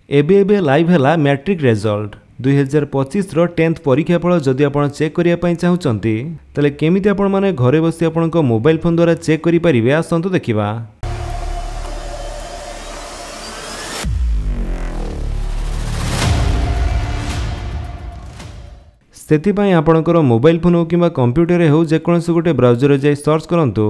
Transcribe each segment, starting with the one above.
एबे एबे लाइव है मैट्रिक रिजल्ट 2025 रो 10th परीक्षा फल जदि आपण चेक करिया पई चाहुचंती तले केमिति आपण माने घरे बसी आपण को मोबाइल फोन द्वारा चेक करि परिबे आसंतु देखिबा। सेतिपई आपणकर मोबाइल फोन हो किंबा कंप्यूटर हो जेकोसी गोटे ब्राउजर जाई सर्च करंतु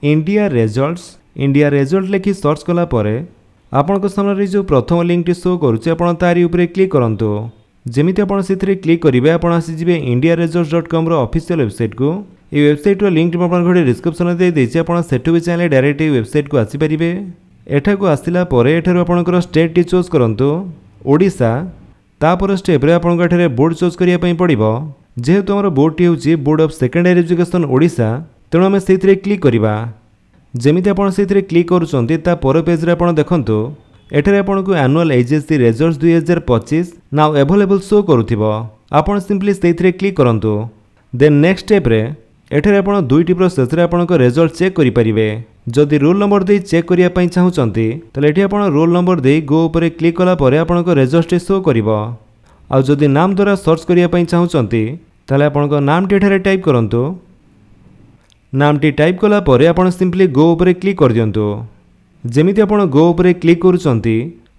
इंडिया रिजल्ट लिखि सर्च कला परे आपनको सामने जो प्रथम लिंक टी शो करुचे आपण तारी ऊपर क्लिक करंतु। जेमिति आपण सेथिरे क्लिक करिवे आपण आसी जिवे indiaresults.com रो ऑफिशियल वेबसाइट को। ए वेबसाइट रो लिंक आपण घरे डिस्क्रिप्शन दे देछि आपण सेठु भी चाहे डायरेक्ट ए वेबसाइट को आसी परिबे। एठा को आसिला परे एठारो आपणकर स्टेट टी चूज करंतु ओडिसा। तापर स्टेप रे आपण एठारे बोर्ड चूज करिया पई पड़िबो। जेहेतु हमर बोर्ड टी होछि board of secondary education Odisha तेणु आम से क्लिक करवा। जमीती आप क्लिक करुँच ता पर पेज रे आपण देखंतु एठारे आपण को annual HSC results 2025 now available show करुथिबो। आपण सिंपली सेथिरे क्लिक करंतु। देन नेक्स्ट स्टेप रे एठारे आपण दुईटी प्रोसेस रे आपण को रिजल्ट चेक करि परिबे। जदि रोल नंबर दे चेक करिया पई चाहुचंती तले एठी आपण रोल नंबर दे गो ऊपर क्लिक कला परे आपण को रिजल्ट शो करिवो। आ जदि नाम द्वारा सर्च करिया पई चाहुचंती तले आपण को नाम टी एठारे टाइप करंतु। नाम टी टाइप कला परे आपण सिंपली गो ऊपर क्लिक कर दियंतु। जेमिति आपण गो ऊपर क्लिक करूचंती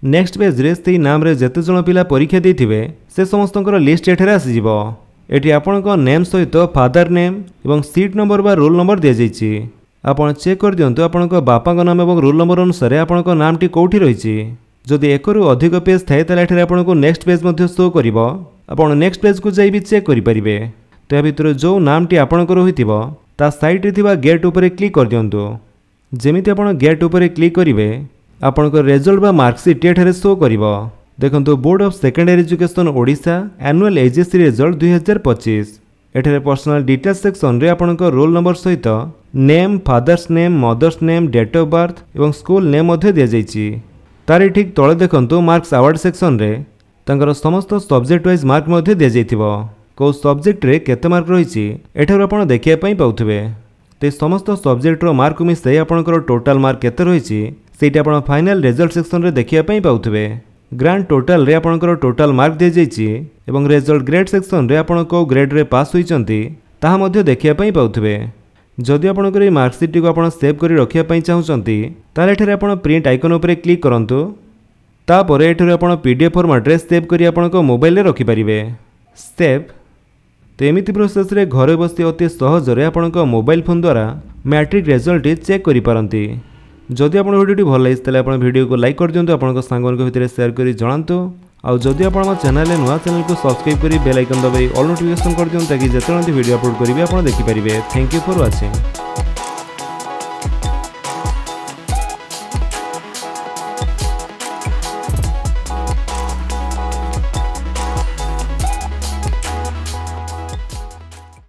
नेक्स्ट पेज रे सेही नाम रे जते जण पिला परीक्षा देथिबे से समस्तंकर लिस्ट एठारे आसी जिवो। एठी आपणको नेम सहित फादर नेम एवं सीट नंबर बा रोल नंबर दिया जायछि। आपण चेक कर दियंतु आपणको बापाको नाम एवं रोल नंबर अनुसार आपणको नाम टी कोठी रहिछि। जदि एकरु अधिक पेज थाए तले एठारे आपणको नेक्स्ट पेज मध्ये शो करिवो। आपण नेक्स्ट पेज को जाई भी चेक करि परिबे। तो या भितर जो नाम टी आपणकर होइतिबो ता साइट रे थिबा गेट ऊपर क्लिक कर दियंतु। जेमिति आपण गेट ऊपर क्लिक करिवे आपणकर रिजल्ट बा मार्कशीट एठारे शो करिवो। देखंतु board of secondary education Odisha annual HSC result 2025। एठारे पर्सनल डिटेल्स सेक्शन रे आपणकर रोल नंबर सहित name father's name mother's name date of birth एवं स्कूल नेम मध्ये दिया जायछि। तारि ठीक तळे देखंतु मार्क्स अवार्ड सेक्शन रे तांकर समस्त सब्जेक्ट वाइज मार्क मध्ये दिया जायथिबो। को सब्जेक्ट रे केते मार्क रहिछि एठार आपण देखिया पई पाउथबे। ते समस्त सब्जेक्ट रो मार्क मिसै आपणकर टोटल मार्क केते रहिछि सेटा आपण फाइनल रिजल्ट सेक्शन रे देखिया पई पाउथबे। ग्रांड टोटल रे आपणकर टोटल मार्क दे जायछि एवं रिजल्ट ग्रेड सेक्शन रे आपण को ग्रेड रे पास होइचंती ताहा मध्ये देखिया पई पाउथबे। जदि आपणकर ए मार्कशीट को आपण सेव करि रखिया पई चाहुचंती ताले एठारे आपण प्रिंट आइकन ऊपर क्लिक करंतु। ता परे एठारे आपण पीडीएफ फॉर्मेट रे सेव करि आपण को मोबाइल रे रखि परिबे। सेव तो एमिति प्रोसेस रे घरे बसी अति सहज रे आपणको मोबाइल फोन द्वारा मैट्रिक रिजल्ट चेक करि पारंती। जदि आपण वीडियोटी भल लागिस तले आपण वीडियो को लाइक कर दियंतु आपणको सांगन को भितर शेयर करि जणांतु। आ जदि आपण हम चैनल नुआ चैनल को सब्सक्राइब करि बेल आइकन दबाई ऑल नोटिफिकेशन कर दियंतु ताकि जेतरंती वीडियो अपलोड करिवे आपण देखि परिबे। Thank you for watching.